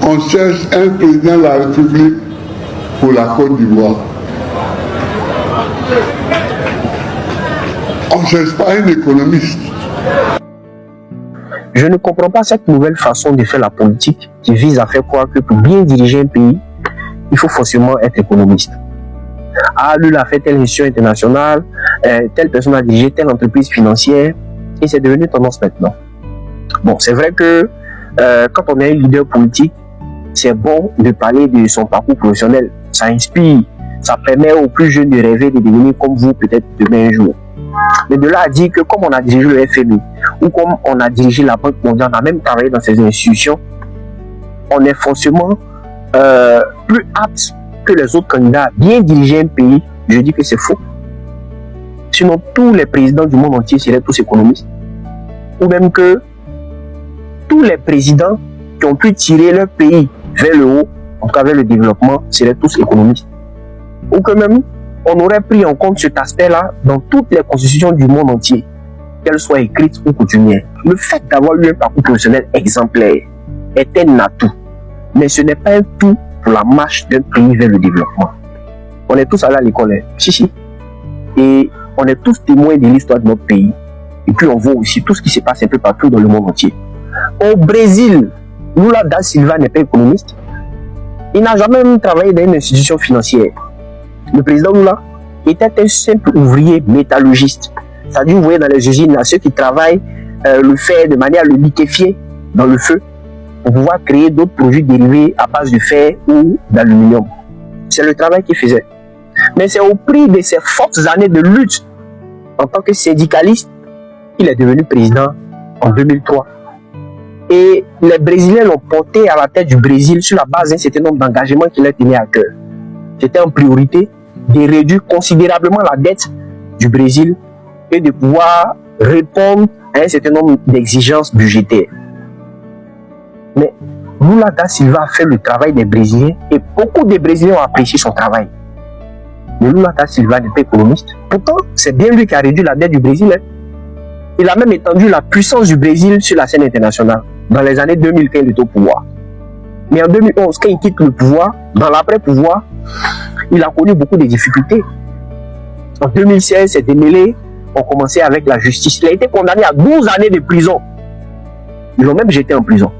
on cherche un président de la République pour la Côte d'Ivoire. On ne cherche pas un économiste. Je ne comprends pas cette nouvelle façon de faire la politique qui vise à faire croire que pour bien diriger un pays, il faut forcément être économiste. Ah, lui, il a fait telle gestion internationale, telle personne a dirigé telle entreprise financière, et c'est devenu tendance maintenant. Bon, c'est vrai que quand on est un leader politique, c'est bon de parler de son parcours professionnel. Ça inspire, ça permet aux plus jeunes de rêver de devenir comme vous peut-être demain un jour. Mais de là à dire que comme on a dirigé le FMI, ou comme on a dirigé la Banque mondiale, on a même travaillé dans ces institutions, on est forcément plus apte que les autres candidats à bien diriger un pays. Je dis que c'est faux. Sinon, tous les présidents du monde entier seraient tous économistes. Ou même que tous les présidents qui ont pu tirer leur pays vers le haut, en tout cas vers le développement, seraient tous économistes. Ou que même, on aurait pris en compte cet aspect-là dans toutes les constitutions du monde entier, qu'elles soient écrites ou coutumières. Le fait d'avoir eu un parcours professionnel exemplaire est un atout, mais ce n'est pas un tout pour la marche d'un pays vers le développement. On est tous allés à l'école, hein? Si. Et on est tous témoins de l'histoire de notre pays. Et puis on voit aussi tout ce qui se passe un peu partout dans le monde entier. Au Brésil, Lula da Silva n'est pas économiste. Il n'a jamais même travaillé dans une institution financière. Le président Lula était un simple ouvrier métallurgiste. C'est-à-dire, vous voyez dans les usines, là, ceux qui travaillent le fer de manière à le liquéfier dans le feu pour pouvoir créer d'autres produits dérivés à base de fer ou d'aluminium. C'est le travail qu'il faisait. Mais c'est au prix de ses fortes années de lutte en tant que syndicaliste qu'il est devenu président en 2003. Et les Brésiliens l'ont porté à la tête du Brésil sur la base d'un certain nombre d'engagements qu'il a tenu à cœur. C'était en priorité de réduire considérablement la dette du Brésil et de pouvoir répondre à un certain nombre d'exigences budgétaires. Mais Lula da Silva a fait le travail des Brésiliens et beaucoup de Brésiliens ont apprécié son travail. Mais Lula da Silva n'est pas économiste. Pourtant, c'est bien lui qui a réduit la dette du Brésil. Hein. Il a même étendu la puissance du Brésil sur la scène internationale. Dans les années 2000, quand il était au pouvoir. Mais en 2011, quand il quitte le pouvoir, dans l'après-pouvoir, il a connu beaucoup de difficultés. En 2016, ses démêlés ont commencé avec la justice. Il a été condamné à 12 années de prison. Ils l'ont même jeté en prison.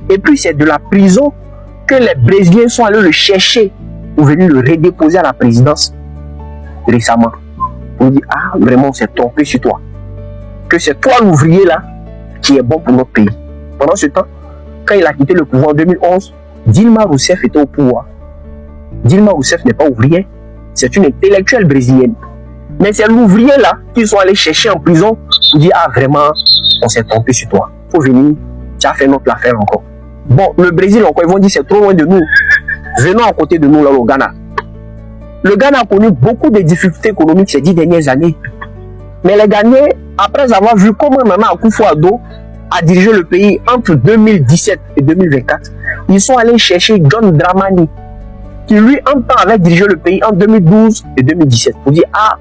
Et puis c'est de la prison que les Brésiliens sont allés le chercher pour venir le redéposer à la présidence récemment. On dit, ah, vraiment, on s'est trompé sur toi. Que c'est toi l'ouvrier là qui est bon pour notre pays. Pendant ce temps, quand il a quitté le pouvoir en 2011, Dilma Rousseff était au pouvoir. Dilma Rousseff n'est pas ouvrière, c'est une intellectuelle brésilienne. Mais c'est l'ouvrier là qu'ils sont allés chercher en prison pour dire, ah vraiment, on s'est trompé sur toi. Faut venir, tu as fait notre affaire encore. Bon, le Brésil encore, ils vont dire, c'est trop loin de nous. Venons à côté de nous là au Ghana. Le Ghana a connu beaucoup de difficultés économiques ces 10 dernières années. Mais les Ghanais, après avoir vu comment Nana Akufo-Addo a dirigé le pays entre 2017 et 2024, ils sont allés chercher John Dramani, qui lui, en temps, avait dirigé le pays en 2012 et 2017, pour dire, ah,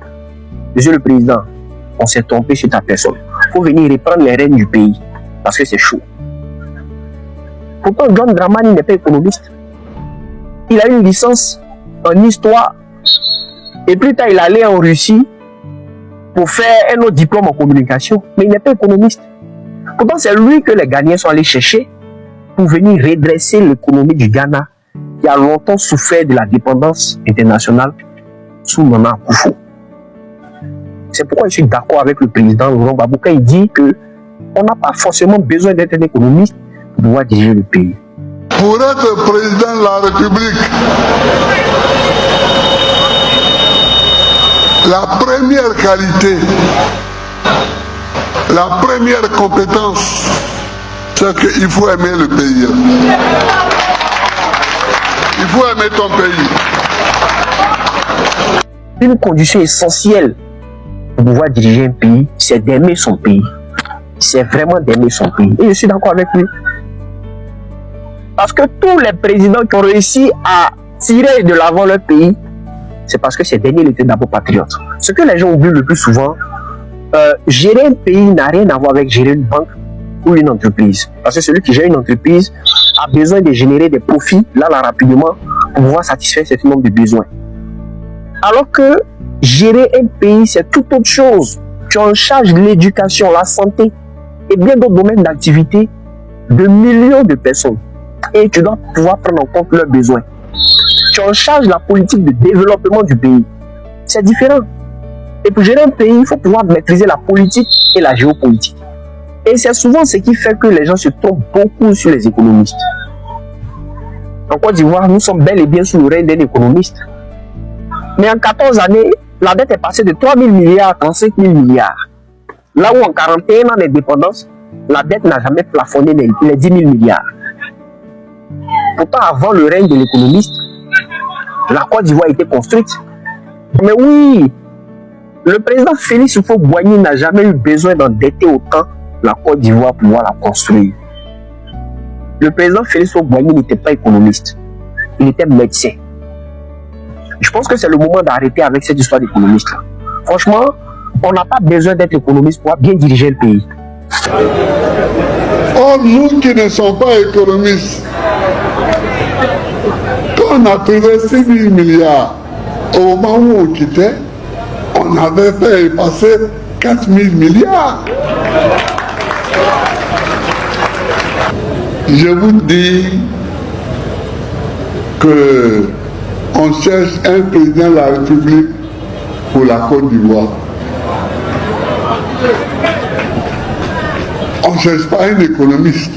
monsieur le président, on s'est trompé sur ta personne. Il faut venir reprendre les rênes du pays, parce que c'est chaud. Pourtant, John Dramani n'est pas économiste. Il a une licence en histoire, et plus tard, il allait en Russie pour faire un autre diplôme en communication, mais il n'est pas économiste. Pourtant, c'est lui que les Ghanéens sont allés chercher pour venir redresser l'économie du Ghana, qui a longtemps souffert de la dépendance internationale sous Nana Akufo. C'est pourquoi je suis d'accord avec le président Laurent Gbagbo quand il dit qu'on n'a pas forcément besoin d'être un économiste pour pouvoir diriger le pays. Pour être président de la République, la première qualité, la première compétence, c'est qu'il faut aimer le pays. Il faut aimer ton pays. Une condition essentielle pour pouvoir diriger un pays, c'est d'aimer son pays. C'est vraiment d'aimer son pays. Et je suis d'accord avec lui. Parce que tous les présidents qui ont réussi à tirer de l'avant leur pays, c'est parce que ces derniers étaient d'abord patriotes. Ce que les gens oublient le plus souvent, gérer un pays n'a rien à voir avec gérer une banque ou une entreprise. Parce que celui qui gère une entreprise a besoin de générer des profits, là rapidement, pour pouvoir satisfaire un certain nombre de besoins. Alors que gérer un pays, c'est toute autre chose. Tu en charges l'éducation, la santé et bien d'autres domaines d'activité de millions de personnes. Et tu dois pouvoir prendre en compte leurs besoins. Tu en charges la politique de développement du pays. C'est différent. Et pour gérer un pays, il faut pouvoir maîtriser la politique et la géopolitique. Et c'est souvent ce qui fait que les gens se trompent beaucoup sur les économistes. En Côte d'Ivoire, nous sommes bel et bien sous le règne d'un économiste. Mais en 14 années, la dette est passée de 3 000 milliards à 35 000 milliards. Là où en 41 ans d'indépendance, la dette n'a jamais plafonné les 10 000 milliards. Pourtant, avant le règne de l'économiste, la Côte d'Ivoire était construite. Mais oui, le président Félix Houphouët-Boigny n'a jamais eu besoin d'endetter autant la Côte d'Ivoire pour pouvoir la construire. Le président Félix Houphouët-Boigny n'était pas économiste, il était médecin. Je pense que c'est le moment d'arrêter avec cette histoire d'économiste. Franchement, on n'a pas besoin d'être économiste pour bien diriger le pays. Or, nous qui ne sommes pas économistes, quand on a trouvé 6 000 milliards, au moment où on quittait, on avait fait passer 4 000 milliards. Je vous dis que on cherche un président de la République pour la Côte d'Ivoire. On ne cherche pas un économiste.